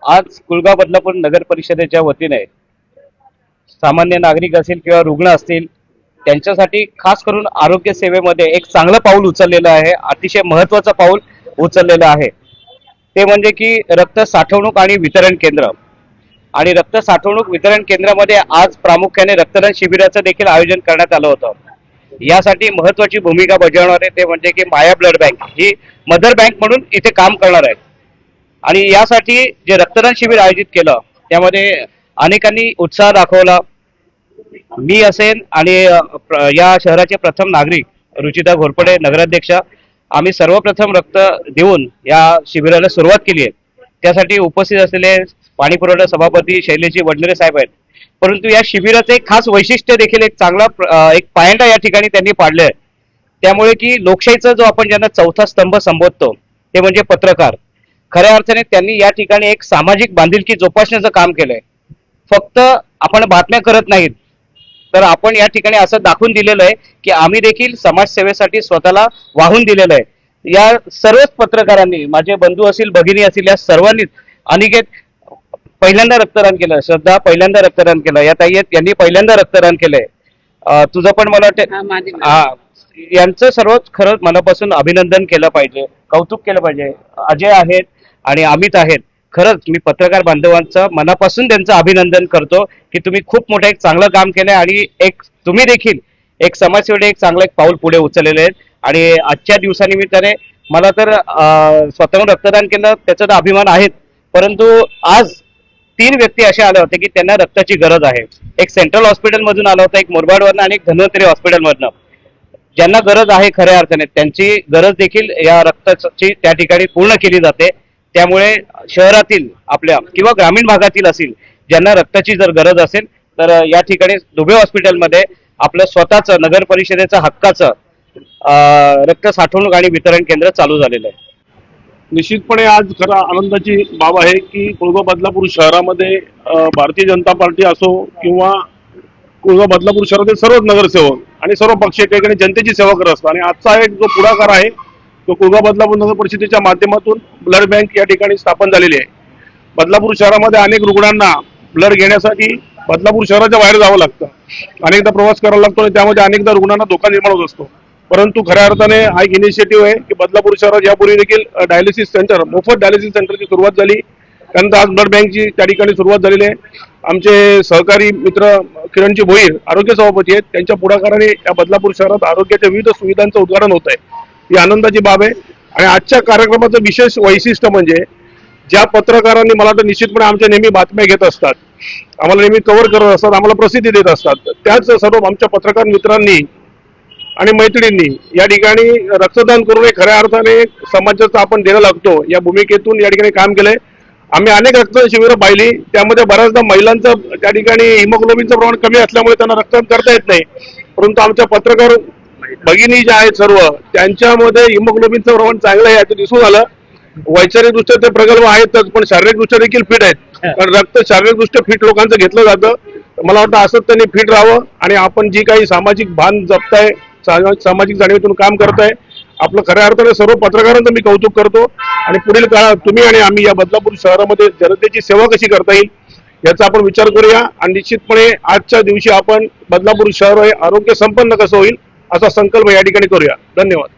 आज कुळगाव बदलापूर नगर परिषदेच्या वतीने सामान्य नागरिक असतील किंवा रुग्ण असतील त्यांच्यासाठी खास करून आरोग्य सेवेमध्ये एक चांगलं पाऊल उचललेलं आहे, अतिशय महत्त्वाचं पाऊल उचललेलं आहे। ते म्हणजे की रक्त साठवणूक आणि वितरण केंद्र। आणि रक्त साठवणूक वितरण केंद्रामध्ये आज प्रामुख्याने रक्तदान शिबिराचं देखील आयोजन करण्यात आलं होतं। यासाठी महत्त्वाची भूमिका बजावणारे ते म्हणजे की माया ब्लड बँक ही मदर बँक म्हणून इथे काम करणार आहे। आणि यासाठी जे रक्तदान शिबिर आयोजित केलं त्यामध्ये अनेकांनी उत्साह दाखवला। मी असेन आणि या शहराचे प्रथम नागरिक रुचिता घोरपडे नगराध्यक्ष आम्ही सर्वप्रथम रक्त देऊन या शिबिराला सुरुवात केली आहे। त्यासाठी उपस्थित असलेले पाणी पुरवठा सभापती शैलेशजी वडनेरे साहेब आहेत। परंतु या शिबिराचे एक खास वैशिष्ट्य देखील एक चांगला एक पायंडा या ठिकाणी त्यांनी पाडले आहे। त्यामुळे की लोकशाहीचा जो आपण ज्यांना चौथा स्तंभ संबोधतो ते म्हणजे पत्रकार, खऱ्या अर्थाने त्यांनी या ठिकाणी एक सामाजिक बांधिलकी जोपासण्याचं काम केलंय। फक्त आपण बातम्या करत नाहीत तर आपण या ठिकाणी असं दाखवून दिलेलं आहे की आम्ही देखील समाजसेवेसाठी स्वतःला वाहून दिलेलं आहे। या सर्वच पत्रकारांनी, माझे बंधू असतील भगिनी असतील, या सर्वांनीच अनिकेत पहिल्यांदा रक्तदान केलं, श्रद्धा पहिल्यांदा रक्तदान केलं, या ताई यांनी पहिल्यांदा रक्तदान केलंय। तुझं पण मला वाटतं यांचं सर्वच खरं मनापासून अभिनंदन केलं पाहिजे, कौतुक केलं पाहिजे। अजय आहेत आणि अमित आहेत, खरंच मी पत्रकार बांधवांचं मनापासून त्यांचं अभिनंदन करतो की तुम्ही खूप मोठं एक चांगलं काम केलंय आणि एक तुम्ही देखील एक समाजसेवेसाठी एक चांगलं एक पाऊल पुढे उचललेलं आहे। आणि आजच्या दिवसानिमित्ताने मला तर स्वतःहून रक्तदान केलं त्याचा तर अभिमान आहेच, परंतु आज 3 व्यक्ती असे आले होते की त्यांना रक्ताची गरज आहे। एक सेंट्रल हॉस्पिटल मधून आला होता, एक मुरबाडवरनं आणि एक धन्वंतरी हॉस्पिटल मधनं। ज्यांना गरज आहे खऱ्या अर्थाने त्यांची गरज देखील या रक्ताची त्या ठिकाणी पूर्ण केली जाते। त्यामुळे शहरातील आपल्या किंवा ग्रामीण भागातील असेल ज्यांना रक्ताची जर गरज असेल तर या ठिकाणी दुबे हॉस्पिटलमध्ये आपलं स्वतःचं नगर परिषदेचं हक्काचं रक्त साठवणूक आणि वितरण केंद्र चालू झालेलं आहे। निश्चितपणे आज खरं आनंदाची बाब आहे की कुळगाव बदलापूर शहरामध्ये भारतीय जनता पार्टी असो किंवा कुळगाव बदलापूर शहरातील सर्वच नगरसेवक आणि सर्व पक्षीय ठिकाणी जनतेची सेवा करत असतात। आणि आजचा एक जो पुढाकार आहे तो कुळगाव बदलापूर नगर परिषदेच्या माध्यमातून ब्लड बँक या ठिकाणी स्थापन झालेली आहे। बदलापूर शहरामध्ये अनेक रुग्णांना ब्लड घेण्यासाठी बदलापूर शहराच्या बाहेर जावं लागतं, अनेकदा प्रवास करावा लागतो आणि त्यामध्ये अनेकदा रुग्णांना धोका निर्माण होत असतो। परंतु खऱ्या अर्थाने हा एक इनिशिएटिव्ह आहे की बदलापूर शहरात यापूर्वी देखील डायलिसिस सेंटर, मोफत डायलिसिस सेंटरची सुरुवात झाली, त्यानंतर आज ब्लड बँकची त्या ठिकाणी सुरुवात झालेली आहे। आमचे सहकारी मित्र किरणजी भोईर आरोग्य सभापती आहेत, त्यांच्या पुढाकाराने या बदलापूर शहरात आरोग्याच्या विविध सुविधांचं उद्घाटन होत आहे, ही आनंदाची बाब आहे। आणि आजच्या कार्यक्रमाचं विशेष वैशिष्ट्य म्हणजे ज्या पत्रकारांनी मला वाटतं निश्चितपणे आमच्या नेहमी बातम्या घेत असतात, आम्हाला नेहमी कव्हर करत असतात, आम्हाला प्रसिद्धी देत असतात, त्याच सर्व आमच्या पत्रकार मित्रांनी आणि मैत्रिणींनी या ठिकाणी रक्तदान करून खऱ्या अर्थाने समाजाचा आपण देणं लागतो या भूमिकेतून या ठिकाणी काम केलंय। आम्ही अनेक रक्तदान शिबिरं पाहिली, त्यामध्ये बऱ्याचदा महिलांचं त्या ठिकाणी हिमोग्लोबिनचं प्रमाण कमी असल्यामुळे त्यांना रक्तदान करता येत नाही, परंतु आमच्या पत्रकार भगिनी ज्या आहेत सर्व त्यांच्यामध्ये हिमोग्लोबिनचं प्रमाण चांगलं आहे याचं दिसून आलं। वैचारिकदृष्ट्या ते प्रगल्भ आहेतच पण शारीरिकदृष्ट्या देखील फिट आहेत, कारण रक्त शारीरिकदृष्ट्या फिट लोकांचं घेतलं जातं। मला वाटतं असंच त्यांनी फिट राहावं आणि आपण जी काही सामाजिक भान जपताय, सामाजिक जाणीवेतून काम करताय, आपलं खऱ्या अर्थाने सर्व पत्रकारांचं मी कौतुक करतो। आणि पुढील काळात तुम्ही आणि आम्ही या बदलापूर शहरामध्ये जनतेची सेवा कशी करता येईल याचा आपण विचार करूया आणि निश्चितपणे आजच्या दिवशी आपण बदलापूर शहर हे आरोग्य संपन्न कसं होईल असा संकल्प या ठिकाणी करूया। धन्यवाद।